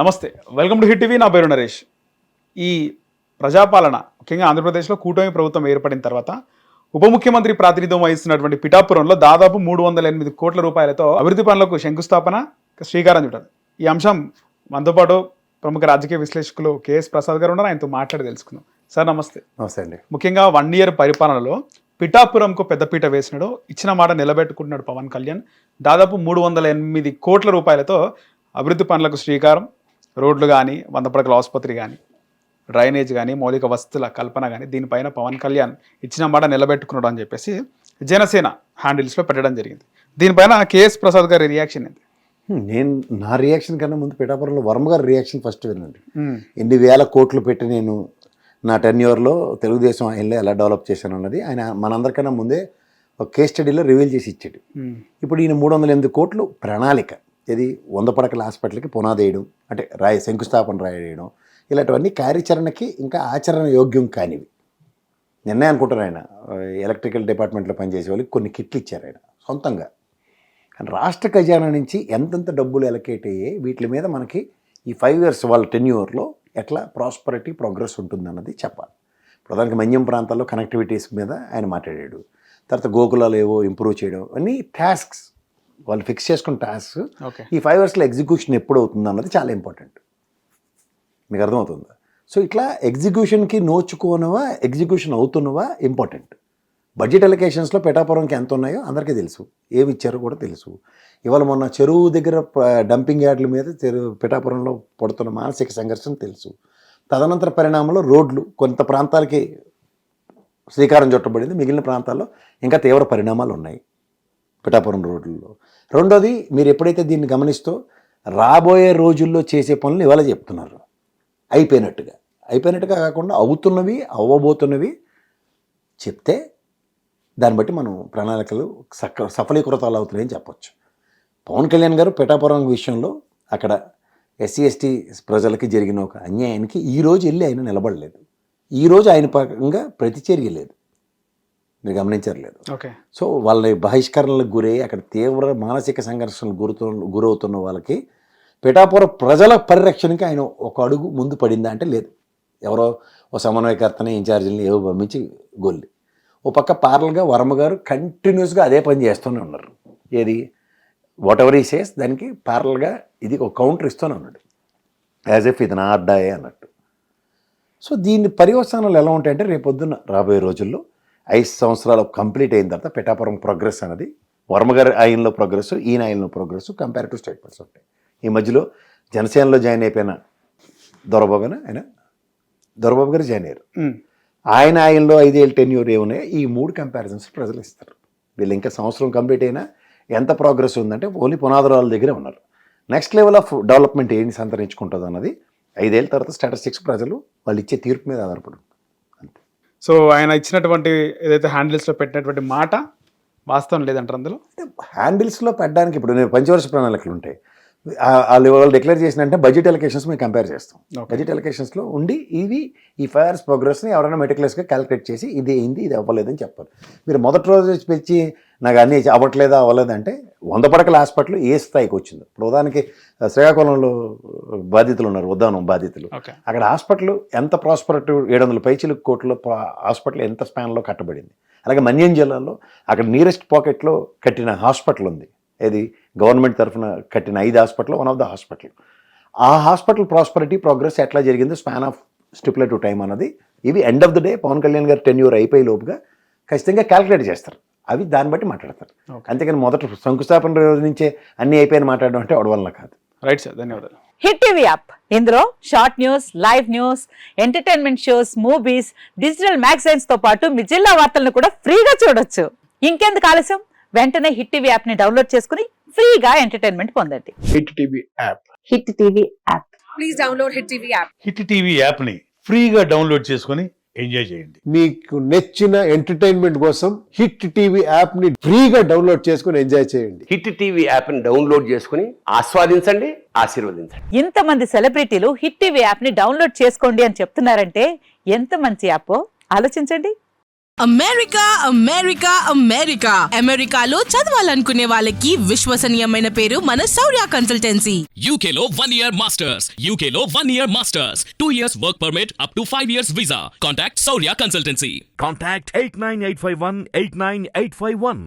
నమస్తే, welcome to hit TV. నా పేరు నరేష్. ఈ ప్రజాపాలన ముఖ్యంగా ఆంధ్రప్రదేశ్లో కూటమి ప్రభుత్వం ఏర్పడిన తర్వాత ఉప ముఖ్యమంత్రి ప్రాతినిధ్యం వహిస్తున్నటువంటి పిఠాపురంలో దాదాపు 308 కోట్ల రూపాయలతో అభివృద్ధి పనులకు శంకుస్థాపన శ్రీకారం చుట్టారు. ఈ అంశం మనతో పాటు ప్రముఖ రాజకీయ విశ్లేషకులు కేఎస్ ప్రసాద్ గారు ఉన్నారు. ఆయనతో మాట్లాడి తెలుసుకుందాం. సార్ నమస్తే. నమస్తే అండి. ముఖ్యంగా 1 year పరిపాలనలో పిఠాపురంకు పెద్దపీట వేసినాడు, ఇచ్చిన మాట నిలబెట్టుకుంటున్నాడు పవన్ కళ్యాణ్. దాదాపు 308 కోట్ల రూపాయలతో అభివృద్ధి పనులకు శ్రీకారం. రోడ్లు కానీ, 100 పడకల ఆసుపత్రి కానీ, డ్రైనేజ్ కానీ, మౌలిక వసతుల కల్పన కానీ, దీనిపైన పవన్ కళ్యాణ్ ఇచ్చిన మాట నిలబెట్టుకున్నాడు అని చెప్పేసి జనసేన హ్యాండిల్స్లో పెట్టడం జరిగింది. దీనిపైన కేఎస్ ప్రసాద్ గారి రియాక్షన్ ఏంటి? నా రియాక్షన్ కన్నా ముందు పిఠాపురంలో వర్మ గారి రియాక్షన్ ఫస్ట్ వినండి. ఎన్ని వేల కోట్లు పెట్టి నేను నా టెన్యూర్లో తెలుగుదేశం ఆయనలో ఎలా డెవలప్ చేశాను అన్నది ఆయన మనందరికన్నా ముందే ఒక కేస్ స్టడీలో రివీల్ చేసి ఇచ్చాడు. ఇప్పుడు ఈయన 308 కోట్లు ప్రణాళిక, ఇది 100 పడకల హాస్పిటల్కి పునాది వేయడం, అంటే శంకుస్థాపన రాయడం, ఇలాంటివన్నీ కార్యాచరణకి ఇంకా ఆచరణ యోగ్యం కానివి. నిన్నే అనుకుంటారు ఆయన ఎలక్ట్రికల్ డిపార్ట్మెంట్లో పనిచేసే వాళ్ళకి కొన్ని కిట్లు ఇచ్చారు ఆయన సొంతంగా. కానీ రాష్ట్ర ఖజానా నుంచి ఎంతెంత డబ్బులు ఎలకేట్ అయ్యాయి, వీటి మీద మనకి ఈ 5 years వాళ్ళ టెన్యూర్లో ఎట్లా ప్రాస్పరిటీ ప్రోగ్రెస్ ఉంటుందన్నది చెప్పాలి. ప్రధానంగా మన్యం ప్రాంతాల్లో కనెక్టివిటీస్ మీద ఆయన మాట్లాడాడు. తర్వాత గోకులాలు ఏవో ఇంప్రూవ్ చేయడం, అన్నీ టాస్క్స్ వాళ్ళు ఫిక్స్ చేసుకున్న టాస్క్. ఈ 5 yearsలో ఎగ్జిక్యూషన్ ఎప్పుడు అవుతుంది అన్నది చాలా ఇంపార్టెంట్. మీకు అర్థమవుతుందా? సో ఇట్లా ఎగ్జిక్యూషన్కి నోచుకోనవా, ఎగ్జిక్యూషన్ అవుతున్నవా ఇంపార్టెంట్. బడ్జెట్ అలొకేషన్స్లో పిఠాపురంకి ఎంత ఉన్నాయో అందరికీ తెలుసు, ఏమి ఇచ్చారో కూడా తెలుసు. ఇవాళ మొన్న చెరువు దగ్గర డంపింగ్ యార్డ్ల మీద పిఠాపురంలో పడుతున్న మానసిక సంఘర్షణ తెలుసు. తదనంతర పరిణామంలో రోడ్లు కొంత ప్రాంతాలకి శ్రీకారం చుట్టబడింది, మిగిలిన ప్రాంతాల్లో ఇంకా తీవ్ర పరిణామాలు ఉన్నాయి పిఠాపురం రోడ్లలో. రెండోది, మీరు ఎప్పుడైతే దీన్ని గమనిస్తూ రాబోయే రోజుల్లో చేసే పనులు ఇవాళ చెప్తున్నారు అయిపోయినట్టుగా కాకుండా అవుతున్నవి అవ్వబోతున్నవి చెప్తే దాన్ని బట్టి మనం ప్రణాళికలు సఫలీకృతాలు అవుతున్నాయని చెప్పొచ్చు. పవన్ కళ్యాణ్ గారు పిఠాపురం విషయంలో అక్కడ SC/ST ప్రజలకి జరిగిన ఒక అన్యాయానికి ఈరోజు వెళ్ళి ఆయన నిలబడలేదు. ఈరోజు ఆయన పరంగా ప్రతిచర్య లేదు, మీరు గమనించలేదు. సో వాళ్ళని బహిష్కరణలకు గురై అక్కడ తీవ్ర మానసిక సంఘర్షణకు గురవుతున్న వాళ్ళకి పిఠాపురం ప్రజల పరిరక్షణకి ఆయన ఒక అడుగు ముందు పడిందా అంటే లేదు. ఎవరో ఓ సమన్వయకర్తని ఇన్ఛార్జీని ఏవో పంపించి గొల్లి. ఓ పక్క పార్లర్గా వర్మ గారు కంటిన్యూస్గా అదే పని చేస్తూనే ఉన్నారు. ఏది వాట్ ఎవర్ ఈ సేస్ దానికి పార్లర్గా ఇది ఒక కౌంటర్ ఇస్తూనే ఉన్నాడు, యాజ్ ఎఫ్ ఇది నా అడ్డాయే అన్నట్టు. సో దీని పర్యవసానాలు ఎలా ఉంటాయంటే రేపొద్దున రాబోయే రోజుల్లో 5 సంవత్సరాలు కంప్లీట్ అయిన తర్వాత పిఠాపురం ప్రోగ్రెస్ అనేది వర్మగారి ఆయనలో ప్రోగ్రెస్, ఈయన ఆయనలో ప్రోగ్రెస్ కంపారిటివ్ స్టేట్మెంట్స్ ఉంటాయి. ఈ మధ్యలో జనసేనలో జాయిన్ అయిపోయిన దొరబాబు గారు జాయిన్ అయ్యారు. ఆయనలో 5 ఏళ్ళ టెన్యూర్ ఏమున్నాయో ఈ 3 కంపారిజన్స్ ప్రజలు ఇస్తారు. వీళ్ళు ఇంకా సంవత్సరం కంప్లీట్ అయినా ఎంత ప్రోగ్రెస్ ఉందంటే ఓన్లీ పునాదురాల దగ్గరే ఉన్నారు. నెక్స్ట్ లెవెల్ ఆఫ్ డెవలప్మెంట్ ఏంటి సంతరించుకుంటుంది అన్నది 5 ఏళ్ళ తర్వాత స్టాటిస్టిక్స్ ప్రజలు వాళ్ళు ఇచ్చే తీర్పు మీద ఆధారపడి అంతే. సో ఆయన ఇచ్చినటువంటి ఏదైతే హ్యాండిల్స్లో పెట్టినటువంటి మాట వాస్తవం లేదంటారు అందులో. హ్యాండిల్స్లో పెట్టడానికి ఇప్పుడు నేను పంచవర్ష ప్రణాళికలు ఉంటాయి, వాళ్ళు డిక్లేర్ చేసినంటే బడ్జెట్ ఎలకేషన్స్ మేము కంపేర్ చేస్తాం. బడ్జెట్ ఎలకేషన్స్లో ఉండి ఇవి ఈ 5 years ప్రోగ్రెస్ని ఎవరైనా మెటిక్యులస్గా క్యాలిక్యులేట్ చేసి ఇది అయింది ఇది అవ్వలేదని చెప్పాలి. మీరు మొదటి రోజు పెంచి నాకు అన్నీ అవ్వట్లేదా అవ్వలేదంటే 100 పడకల హాస్పిటల్ ఏ స్థాయికి వచ్చిందో. ఇప్పుడు ఉదాహరణకి శ్రీకాకుళంలో బాధితులు ఉన్నారు, ఉద్దానం బాధితులు. అక్కడ హాస్పిటల్ ఎంత ప్రాస్పరిటీ 700 పైచిలకు కోట్ల హాస్పిటల్ ఎంత స్పాన్లో కట్టబడింది. అలాగే మన్యం జిల్లాలో అక్కడ నియరెస్ట్ పాకెట్లో కట్టిన హాస్పిటల్ ఉంది, ఇది గవర్నమెంట్ తరఫున కట్టిన 5 hospital one of the hospital. ఆ హాస్పిటల్ ప్రాస్పరిటీ ప్రోగ్రెస్ ఎట్లా జరిగిందో స్పాన్ ఆఫ్ స్టిపులేటివ్ టైం అన్నది ఇవి end of the day Pawan Kalyan గారు టెన్యూర్ అయిపోయి లోపుగా ఖచ్చితంగా క్యాలిక్యులేట్ చేస్తారు. అవి దాన్ని బట్టి మాట్లాడతారు. అంతేకాని మొదట శంకుస్థాపన రోజు నుంచే అన్ని అయిపోయిన మాట్లాడడం అంటే అవడం వల్ల కాదు. రైట్ సార్, ధన్యవాదాలు. హిట్ టీవీ యాప్, ఇందులో short news, live news, entertainment shows, movies, digital magazines తో పాటు మీ జిల్లా వార్తలను కూడా ఫ్రీగా చూడొచ్చు. ఇంకెందుకు ఆలస్యం, వెంటనే హిట్ టీవీ యాప్ ని డౌన్లోడ్ చేసుకుని ఫ్రీగా ఎంటర్టైన్మెంట్ పొందండి. Hit TV app. Hit TV app. Please download hit TV app. Hit TV యాప్ని ఫ్రీగా డౌన్లోడ్ చేసుకొని ఎంజాయ్ చేయండి. మీకు నచ్చిన ఎంటర్టైన్మెంట్ కోసం హిట్ టీవీ యాప్ని ఫ్రీగా డౌన్లోడ్ చేసుకొని ఎంజాయ్ చేయండి. హిట్ టీవీ యాప్ని డౌన్లోడ్ చేసుకుని ఆస్వాదించండి, ఆశీర్వదించండి. ఇంతమంది సెలబ్రిటీలు హిట్ టీవీ యాప్ ని డౌన్లోడ్ చేసుకోండి అని చెప్తున్నారంటే ఎంత మంచి యాప్ ఆలోచించండి. అమెరికా అమెరికా అమెరికా అమెరికాలో చదవాలనుకునే వాళ్ళకి విశ్వసనీయమైన పేరు మన శౌర్య consultancy. UK Law 1 Year Masters. UK Law 1 Year Masters. 2 years work permit up to 5 years visa. Contact Saurya Consultancy. Contact 89851 89851.